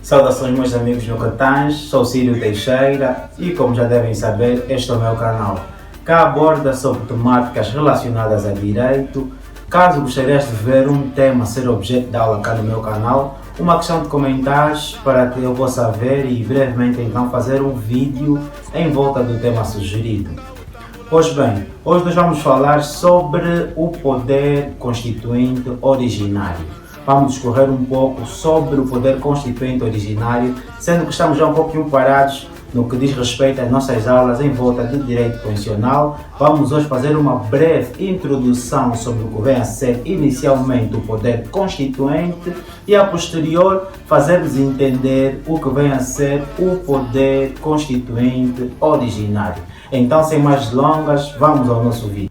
Saudações meus amigos Nocatãs, sou Círio Teixeira e como já devem saber, este é o meu canal. Cá aborda sobre temáticas relacionadas a direito. Caso gostarias de ver um tema ser objeto de aula cá no meu canal, uma questão de comentários para que eu possa ver e brevemente então fazer um vídeo em volta do tema sugerido. Pois bem, hoje nós vamos falar sobre o poder constituinte originário. Vamos discorrer um pouco sobre o poder constituinte originário, sendo que estamos já um pouquinho parados no que diz respeito às nossas aulas em volta de direito constitucional. Vamos hoje fazer uma breve introdução sobre o que vem a ser inicialmente o poder constituinte e a posterior fazer-vos entender o que vem a ser o poder constituinte originário. Então, sem mais delongas, vamos ao nosso vídeo.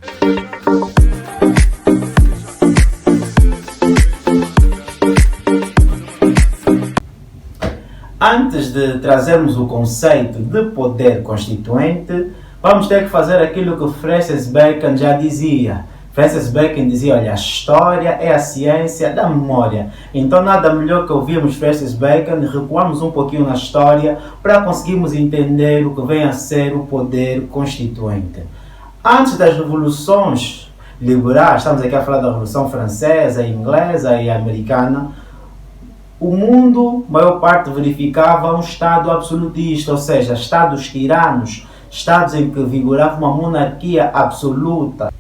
Antes de trazermos o conceito de poder constituinte, vamos ter que fazer aquilo que Francis Bacon já dizia. Francis Bacon dizia, olha, a história é a ciência da memória. Então nada melhor que ouvirmos Francis Bacon e recuarmos um pouquinho na história para conseguirmos entender o que vem a ser o poder constituinte. Antes das revoluções liberais, estamos aqui a falar da Revolução Francesa, Inglesa e Americana, o mundo, a maior parte, verificava um Estado absolutista, ou seja, Estados tiranos, Estados em que vigorava uma monarquia absoluta,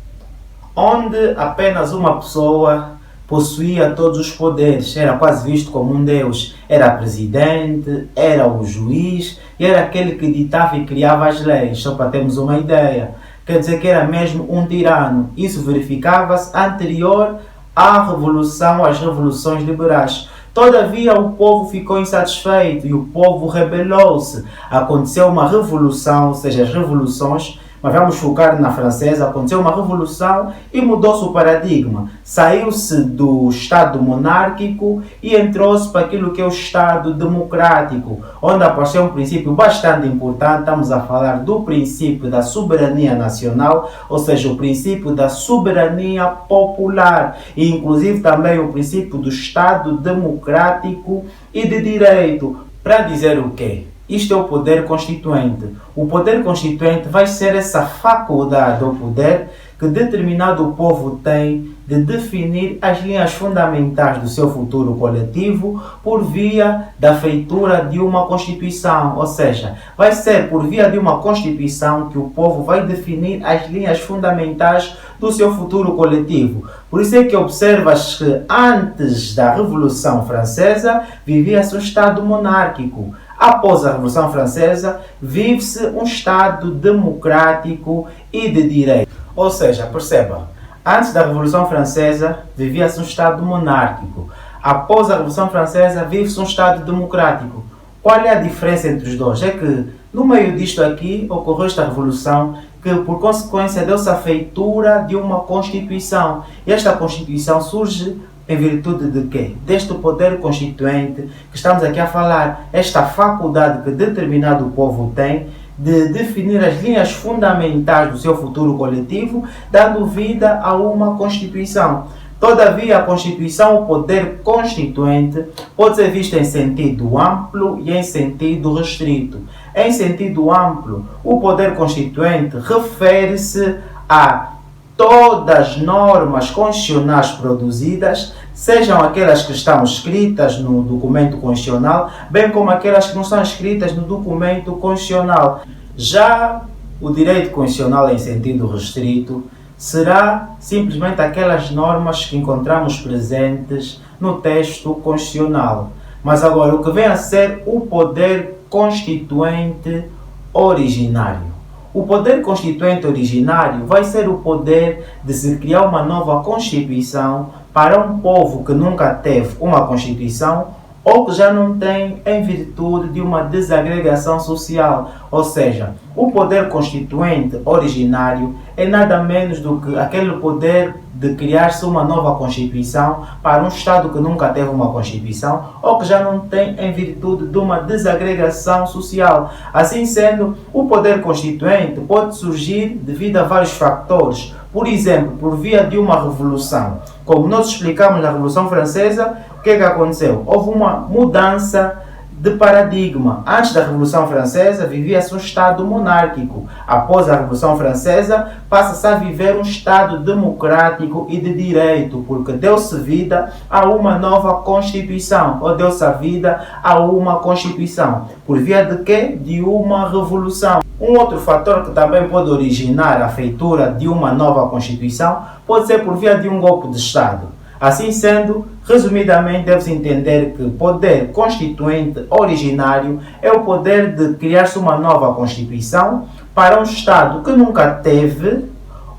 onde apenas uma pessoa possuía todos os poderes, era quase visto como um deus, era presidente, era o juiz e era aquele que ditava e criava as leis, só para termos uma ideia. Quer dizer que era mesmo um tirano. Isso verificava-se anterior à revolução, às revoluções liberais. Todavia o povo ficou insatisfeito e o povo rebelou-se. Aconteceu uma revolução, ou seja, as revoluções, mas vamos focar na francesa, aconteceu uma revolução e mudou-se o paradigma. Saiu-se do Estado monárquico e entrou-se para aquilo que é o Estado democrático, onde apareceu um princípio bastante importante. Estamos a falar do princípio da soberania nacional, ou seja, o princípio da soberania popular e inclusive também o princípio do Estado democrático e de direito. Para dizer o quê? Isto é o poder constituinte. O poder constituinte vai ser essa faculdade ou poder que determinado povo tem de definir as linhas fundamentais do seu futuro coletivo por via da feitura de uma Constituição. Ou seja, vai ser por via de uma Constituição que o povo vai definir as linhas fundamentais do seu futuro coletivo. Por isso é que observas que antes da Revolução Francesa vivia-se um Estado monárquico. Após a Revolução Francesa, vive-se um Estado democrático e de direito. Ou seja, perceba, antes da Revolução Francesa, vivia-se um Estado monárquico. Após a Revolução Francesa, vive-se um Estado democrático. Qual é a diferença entre os dois? É que, no meio disto aqui, ocorreu esta Revolução que, por consequência, deu-se a feitura de uma Constituição. E esta Constituição surge em virtude de quê? Deste poder constituinte que estamos aqui a falar, esta faculdade que determinado povo tem de definir as linhas fundamentais do seu futuro coletivo, dando vida a uma Constituição. Todavia, a Constituição, o poder constituinte, pode ser visto em sentido amplo e em sentido restrito. Em sentido amplo, o poder constituinte refere-se a todas as normas constitucionais produzidas, sejam aquelas que estão escritas no documento constitucional, bem como aquelas que não estão escritas no documento constitucional. Já o direito constitucional em sentido restrito será simplesmente aquelas normas que encontramos presentes no texto constitucional. Mas agora, o que vem a ser o poder constituinte originário? O poder constituinte originário vai ser o poder de se criar uma nova Constituição para um povo que nunca teve uma Constituição ou que já não tem em virtude de uma desagregação social. Ou seja, o poder constituinte originário é nada menos do que aquele poder de criar-se uma nova Constituição para um Estado que nunca teve uma Constituição ou que já não tem em virtude de uma desagregação social. Assim sendo, o poder constituinte pode surgir devido a vários fatores. Por exemplo, por via de uma revolução. Como nós explicamos na Revolução Francesa, o que aconteceu? Houve uma mudança de paradigma. Antes da Revolução Francesa, vivia-se um Estado monárquico. Após a Revolução Francesa, passa-se a viver um Estado democrático e de direito, porque deu-se vida a uma nova Constituição, ou deu-se a vida a uma Constituição. Por via de quê? De uma revolução. Um outro fator que também pode originar a feitura de uma nova Constituição pode ser por via de um golpe de Estado. Assim sendo, resumidamente, deve-se entender que o poder constituinte originário é o poder de criar-se uma nova Constituição para um Estado que nunca teve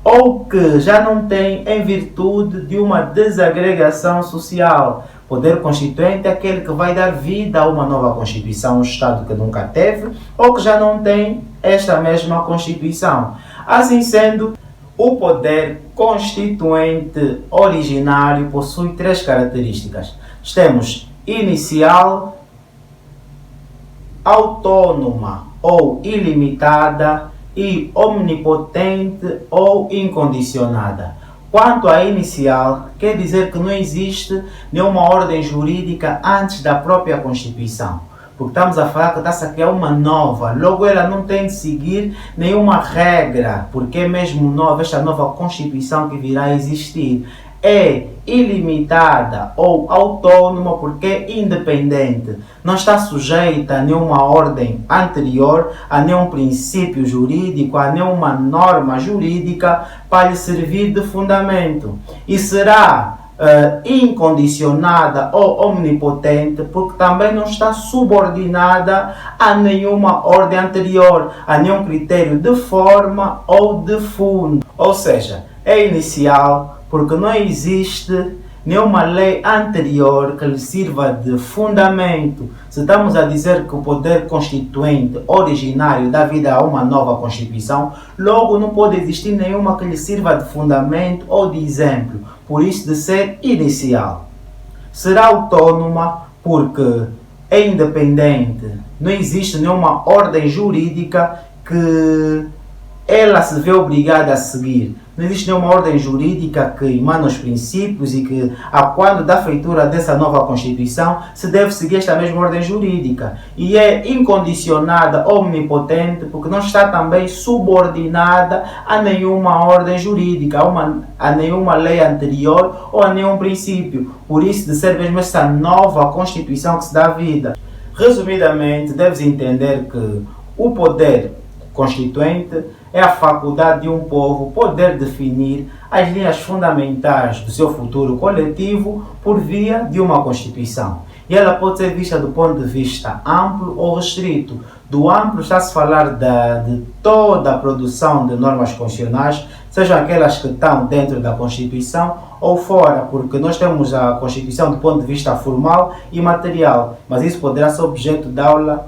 ou que já não tem em virtude de uma desagregação social. Poder constituinte é aquele que vai dar vida a uma nova Constituição, um Estado que nunca teve ou que já não tem esta mesma Constituição. Assim sendo, o poder constituinte originário possui três características. Temos inicial, autônoma ou ilimitada e omnipotente ou incondicionada. Quanto à inicial, quer dizer que não existe nenhuma ordem jurídica antes da própria Constituição. Porque estamos a falar que está-se a criar uma nova, logo ela não tem de seguir nenhuma regra, porque é mesmo nova esta nova Constituição que virá a existir. É ilimitada ou autônoma porque é independente, não está sujeita a nenhuma ordem anterior, a nenhum princípio jurídico, a nenhuma norma jurídica para lhe servir de fundamento. E será incondicionada ou omnipotente porque também não está subordinada a nenhuma ordem anterior, a nenhum critério de forma ou de fundo. Ou seja, é inicial porque não existe nenhuma lei anterior que lhe sirva de fundamento. Se estamos a dizer que o poder constituinte originário dá vida a uma nova Constituição, logo não pode existir nenhuma que lhe sirva de fundamento ou de exemplo, por isso de ser inicial. Será autônoma porque é independente, não existe nenhuma ordem jurídica que ela se vê obrigada a seguir. Não existe nenhuma ordem jurídica que emana os princípios e que, a quando da feitura dessa nova Constituição, se deve seguir esta mesma ordem jurídica. E é incondicionada, omnipotente, porque não está também subordinada a nenhuma ordem jurídica, a nenhuma lei anterior ou a nenhum princípio. Por isso, de ser mesmo essa nova Constituição que se dá vida. Resumidamente, deves entender que o poder constituinte é a faculdade de um povo poder definir as linhas fundamentais do seu futuro coletivo por via de uma Constituição. E ela pode ser vista do ponto de vista amplo ou restrito. Do amplo está-se a falar de toda a produção de normas constitucionais, sejam aquelas que estão dentro da Constituição ou fora, porque nós temos a Constituição do ponto de vista formal e material, mas isso poderá ser objeto de aula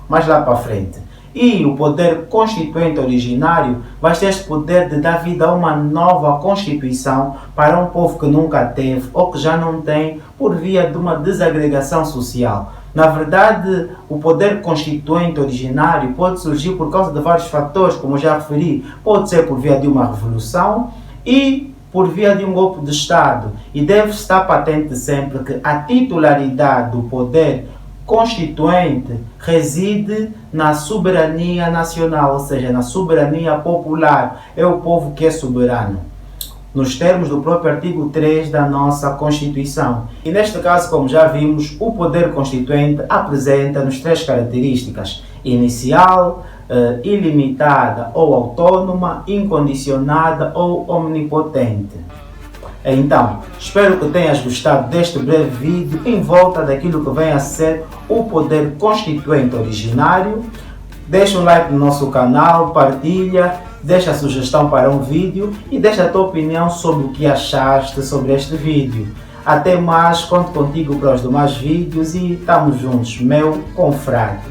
mais lá para frente. E o poder constituinte originário vai ter este poder de dar vida a uma nova Constituição para um povo que nunca teve ou que já não tem por via de uma desagregação social. Na verdade, o poder constituinte originário pode surgir por causa de vários fatores, como já referi. Pode ser por via de uma revolução e por via de um golpe de Estado. E deve estar patente sempre que a titularidade do poder constituinte reside na soberania nacional, ou seja, na soberania popular. É o povo que é soberano, nos termos do próprio artigo 3 da nossa Constituição. E neste caso, como já vimos, o poder constituinte apresenta-nos três características: inicial, ilimitada ou autônoma, incondicionada ou omnipotente. Então, espero que tenhas gostado deste breve vídeo em volta daquilo que vem a ser o poder constituinte originário. Deixa um like no nosso canal, partilha, deixa a sugestão para um vídeo e deixa a tua opinião sobre o que achaste sobre este vídeo. Até mais, conto contigo para os demais vídeos e estamos juntos, meu confrade.